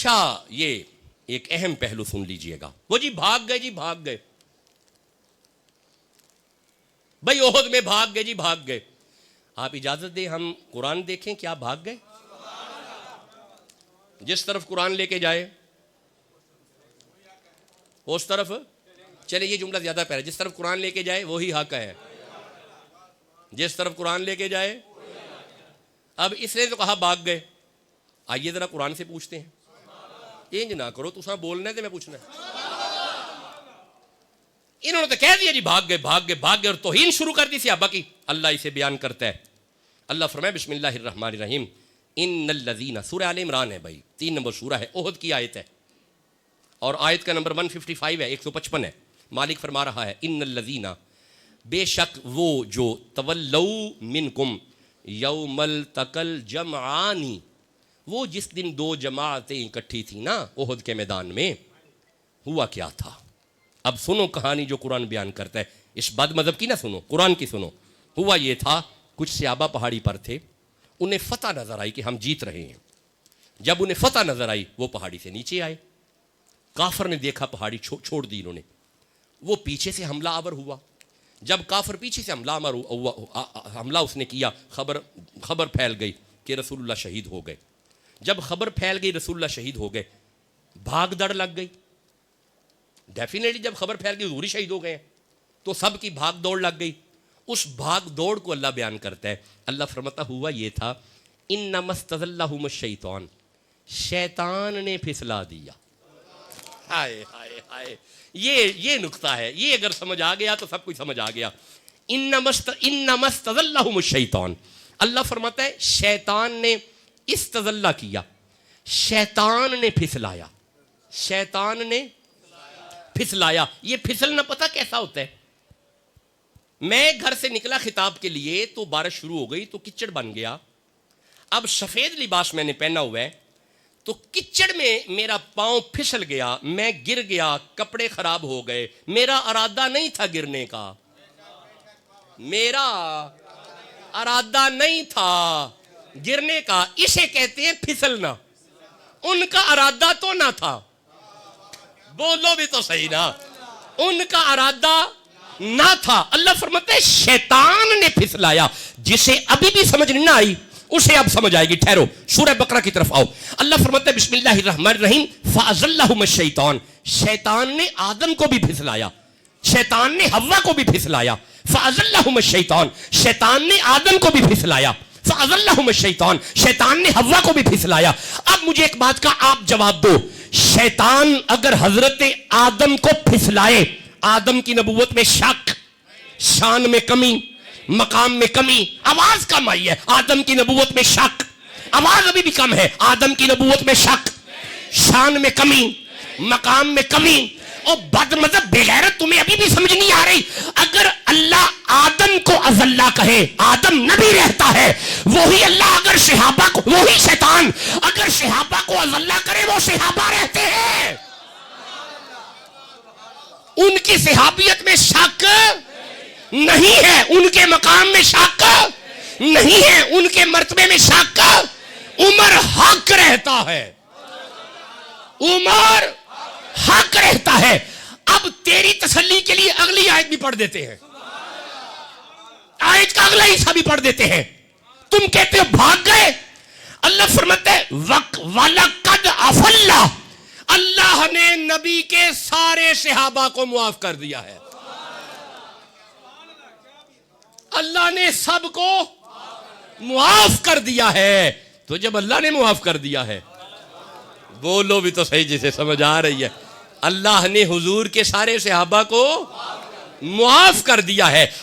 अच्छा, ये एक अहम पहलू सुन लीजिएगा। वो जी भाग गए, जी भाग गए, भाई ओहद में भाग गए, जी भाग गए। आप इजाजत दें हम कुरान देखें, क्या भाग गए? जिस तरफ कुरान लेके जाए उस तरफ चले। ये जुमला ज्यादा प्यारा, जिस तरफ कुरान लेके जाए वही हक है, जिस तरफ कुरान लेके जाए। अब इसने तो कहा भाग गए, आइए जरा कुरान से पूछते हैं। इंज ना करो, तुसा बोलना है तो मैं पूछना है। इन्होंने तो कह दिया जी भाग गए भाग गए भाग गए और तौहीन शुरू कर दी सहाबा की। अल्लाह इसे बयान करता है। अल्लाह फरमाए बिस्मिल्लाहिर्रहमानिर्रहीम इन्नल्लज़ीना, सूरह आल इमरान है भाई, 3 नंबर सूरह है, ओहद की आयत है और आयत का नंबर 155 है, 155 है। मालिक फरमा रहा है इन्नल्लज़ीना, बेशक वो जो तवल्लौ मिनकुम यौमल तकल जमआनी, वो जिस दिन 2 जमातें इकट्ठी थी ना ओहद के मैदान में, हुआ क्या था। अब सुनो कहानी जो कुरान बयान करता है। इस बद मजहब की ना सुनो, कुरान की सुनो। हुआ ये था, कुछ सहाबा पहाड़ी पर थे, उन्हें फतह नजर आई कि हम जीत रहे हैं। जब उन्हें फतह नजर आई वो पहाड़ी से नीचे आए। काफर ने देखा पहाड़ी छोड़ दी इन्होंने, वो पीछे से हमला आवर हुआ। जब काफर पीछे से हमला उसने किया, खबर फैल गई कि रसूलुल्लाह शहीद हो गए। जब खबर फैल गई रसूलुल्लाह शहीद हो गए, भाग दौड़ लग गई। डेफिनेटली जब खबर फैल गई हुजूर शहीद हो गए तो सबकी भाग दौड़ लग गई। उस भाग दौड़ को अल्लाह बयान करता है। अल्लाह फरमाता हुआ ये था इन्नमस्तज़ल्लहुम शैतान, शैतान ने फिसला दिया। हाय हाय हाय, ये नुक्ता है, ये अगर समझ आ गया तो सब कुछ समझ आ गया। इन्नमस्तज़ल्लहुम शैतान, अल्लाह फरमाता है शैतान ने इस्तज़ल्ला किया, शैतान ने फिसलाया, शैतान ने फिसलाया। ये फिसलना पता कैसा होता है? मैं घर से निकला खिताब के लिए तो बारिश शुरू हो गई तो किच्चड़ बन गया। अब सफेद लिबास मैंने पहना हुआ है तो किच्चड़ में मेरा पांव फिसल गया, मैं गिर गया, कपड़े खराब हो गए। मेरा इरादा नहीं था गिरने का, मेरा इरादा नहीं था गिरने का। इसे कहते हैं फिसलना। उनका इरादा तो ना था, बोलो भी तो सही ना, उनका इरादा ना था। अल्लाह फरमाते हैं शैतान ने फिसलाया। जिसे अभी भी समझ नहीं आई उसे अब समझ आएगी। ठहरो, सूरह बकरा की तरफ आओ। अल्लाह फरमाते हैं बिस्मिल्लाहिर्रहमानिर्रहीम फ़अज़ल्लहुम शैतान, शैतान ने आदम को भी फिसलाया, शैतान ने हव्वा को भी फिसलाया। फ़अज़ल्लहुम शैतान, शैतान ने आदम को भी फिसलाया। फ़अज़ल्लहुम शैतान, शैतान ने हव्वा को भी फिसलाया। अब मुझे एक बात का आप जवाब दो, शैतान अगर हजरत आदम को फिसलाए, आदम की नबूवत में शक, शान में कमी, मकाम में कमी, आवाज कम आई है, आदम की नबूवत में शक, आवाज अभी भी कम है, आदम की नबूवत में शक, शान में कमी, मकाम में कमी। और बदमज़हब बेगैरत, तुम्हें अभी भी समझ नहीं आ रही? अगर अल्लाह आदम को अज़ल्ला कहे, आदम नबी रहता है, वही अल्लाह अगर सहाबा को, वही शैतान अगर सहाबा को अज़ल्ला करे, वो सहाबा रहते हैं। उनकी सहाबियत में शक नहीं है, उनके मकाम में शक नहीं है, उनके मर्तबे में शक। उमर हक रहता है, उमर हक रहता है। अब तेरी तसल्ली के लिए अगली आयत भी पढ़ देते हैं, आयत का अगला हिस्सा भी पढ़ देते हैं। तुम कहते हो भाग गए, अल्लाह फरमाता है वलक़द अफ़ल्ला, अल्लाह ने नबी के सारे सहाबा को मुआफ कर दिया है। अल्लाह ने सबको मुआफ कर दिया है। तो जब अल्लाह ने मुआफ कर दिया है, बोलो भी तो सही जिसे समझ आ रही है, अल्लाह ने हुजूर के सारे सहाबा को मुआफ कर दिया है।